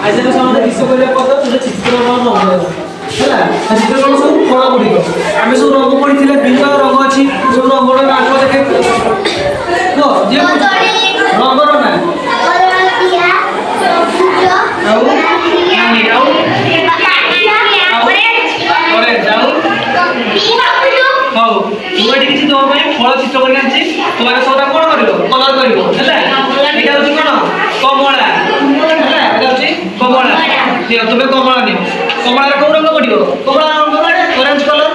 ଆଜି ଆମେ ସମସ୍ତେ ବିଶ୍ଵ କରିବା ପଦ ତୁମେ ଚିତ୍ରକରଣ ରଙ୍ଗ ହେଲା ଚିତ୍ରକରଣ ସବୁ ଫଳ ଗୁଡ଼ିକ ଆମେ ସବୁ ରଙ୍ଗ ପଡ଼ିଥିଲେ ବିଭିନ୍ନ ରଙ୍ଗ ଅଛି ସବୁ ରଙ୍ଗର ନାଁ ଦେଖେ ଯେ ରଙ୍ଗର ନାଁ ଆଉ ନାଲି ଆଉ ହଉ ମୁଁ ଏଠି କିଛି ତମ ପାଇଁ ଫଳ ଚିତ୍ର କରି ଆଣିଛି ତୁମେ ସବୁଟା କ'ଣ କରିବ କଲର କରିବ ହେଲା ଏଇଟା ହେଉଛି କ'ଣ କମଳା ହେଲା ଏଇଟା ହେଉଛି କମଳା ଦିଅ ତୁମେ କମଳା ନିଅ କମଳାରେ କୋଉ ରଙ୍ଗ ପଡ଼ିବ କମଳା ରଙ୍ଗ ଅରେଞ୍ଜ କଲର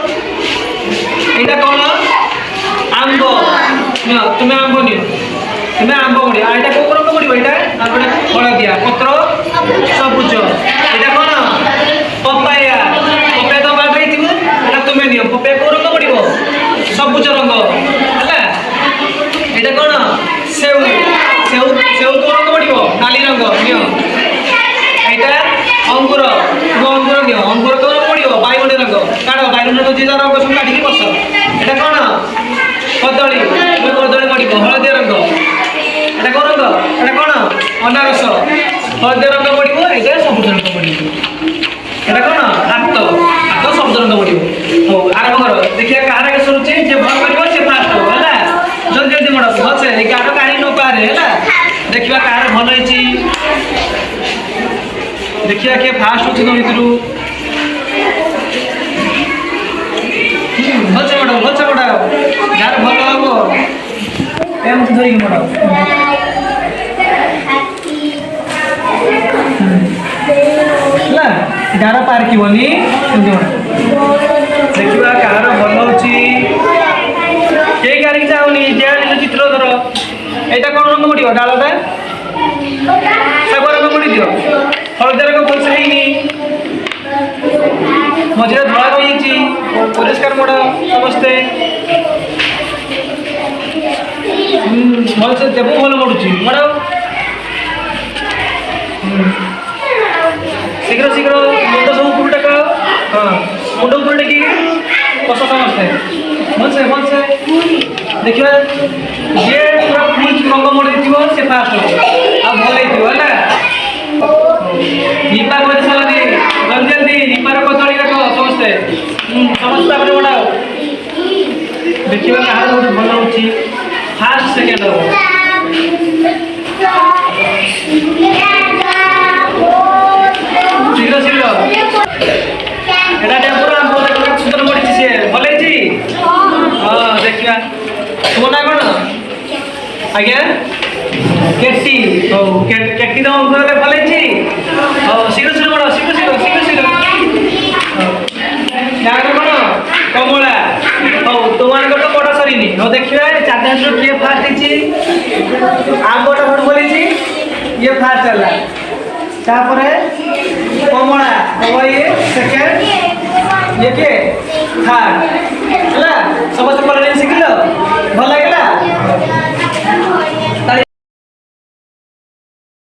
ଏଇଟା କ'ଣ ଆମ୍ବ ନିଅ ତୁମେ ଆମ୍ବ ନିଅ ତୁମେ ଆମ୍ବ ପଡ଼ିବ ଏଇଟା କୋଉ ରଙ୍ଗ ପଡ଼ିବ ଏଇଟା ଗୋଟେ ହଳଦିଆ ପତ୍ର ସବୁଜ ଏଇଟା କ'ଣ ପପାୟା ପପାୟା ତ ବାଦ ହେଇଥିବ ଏଇଟା ତୁମେ ନିଅ ପପାୟା କୋଉ ରଙ୍ଗ ପଡ଼ିବ ସବୁଜ ରଙ୍ଗ ହେଲା ଏଇଟା କ'ଣ ସେଉ ସେଉ ସେଉ କୋଉ ରଙ୍ଗ ପଡ଼ିବ ନାଲି ରଙ୍ଗ ନିଅ ଏଇଟା ଅଙ୍ଗୁର ଅଙ୍ଗୁର ନିଅ ଅଙ୍ଗୁର କୋଉ ରଙ୍ଗ ପଡ଼ିବ ବାଇଗଣୀ ରଙ୍ଗ କାଢ଼ ବାଇଗଣୀ ରଙ୍ଗ ଯିଏ ରଙ୍ଗ ସବୁ କାଢ଼ିକି ବସ ଏଇଟା କ'ଣ କଦଳୀ କଦଳୀ ପଡ଼ିବ ହଳଦିଆ ରଙ୍ଗ ଏଇଟା କୋଉ ରଙ୍ଗ ଏଇଟା କ'ଣ ଅନାରସ ହଳଦିଆ ରଙ୍ଗ ପଡ଼ିବ ଏଇଟା ସବୁଜ ରଙ୍ଗ ପଡ଼ିବ ଏଇଟା କ'ଣ ହାତ ହାତ ସବୁଜ ରଙ୍ଗ ପଡ଼ିବ ହଉ ଆରମ୍ଭ କର ଦେଖିବା କାହାର ଆଗେ ସରୁଛି ଯେ ଭଲ କରିବ ସେ ଫାଷ୍ଟ ହବ ହେଲା ଜଲ୍ଦି ଜଲ୍ଦି ମଡ଼ ଭଲସେ ଏ ଗାର କାଢ଼ି ନ ପାରେ ହେଲା ଦେଖିବା କାହାର ଭଲ ହେଇଛି ଦେଖିବା କିଏ ଫାଷ୍ଟ ହେଉଛି ତମ ଭିତରୁ ଭଲସେ ମଡ଼ ଯାହାର ଭଲ ହବ ଏମିତି ଧରିକି ମଡ଼ ହେଲା ଗାର ପାରକିବନି ଦେଖିବା କାହାର ଭଲ ହେଉଛି କେହି କାରିକି ଚାହୁଁନି ଯେ ଚିତ୍ର ଧର ଏଇଟା କ'ଣ ରଙ୍ଗ ପଡ଼ିବ ଡାଳଟା ଶାଗୁଆ ରଙ୍ଗ ପଡ଼ିଦିଅ ହଳଦିଆ ରଙ୍ଗ ଭଲସେ ହେଇନି ମଝିରେ ଧଳା ରହିଯାଇଛି ପରିଷ୍କାର ମଡ଼ ସମସ୍ତେ ଭଲସେ ଦେବ ଭଲ ମଡ଼ୁଛି ମଡ଼ ଶୀଘ୍ର ଶୀଘ୍ର ମୁଣ୍ଡ ସବୁ ଉପରୁ ଟେକ ହଁ ମୁଣ୍ଡ ଉପରୁ ଟେକିକି ବସ ସମସ୍ତେ ଭଲସେ ଭଲସେ ଦେଖିବା ଯିଏ ପୁରା ଫୁଲ୍ ରଙ୍ଗ ମଡ଼ିଥିବ ସେ ଫାଷ୍ଟ ହେବ ଆଉ ଭଲ ହେଇଥିବ ହେଲା ଲିପା କରି ସାରିଲାନି ଜଲ୍ଦି ଜଲ୍ଦି ଲିପାର କଦଳୀ ଦେଖ ସମସ୍ତେ ସମସ୍ତେ ତାପରେ ବଢ଼ାଅ ଦେଖିବା କାହାର ଗୋଟେ ଭଲ ହେଉଛି ଫାଷ୍ଟ ସେକେଣ୍ଡ ହେବ ଶୀଘ୍ର ଶୀଘ୍ର এটা পুরো সুন্দর পড়েছি সে ভালো হয়েছি হ্যাঁ দেখিবা তোমার না কোন আজ্ঞা কেটি ও কেটি দাও উপরে ভালো হয়েছি ও শীঘ্র শীঘ্র বড় শীঘ্র শীঘ্র শীঘ্র শীঘ্র জায়গা কোন কমলা ও তোমার তো বড় সরিনি ও দেখিবা চারটা হাজার কিয়ে ফার্স্ট হয়েছি আম্বটা বড় বলেছি ইয়ে ফার্স্ট হল তারপরে কমলা হব ইয়ে সেকেন্ড ইয়ে কে থার্ড হ্যাঁ সমস্ত কলর শিখিল ভাল লাগে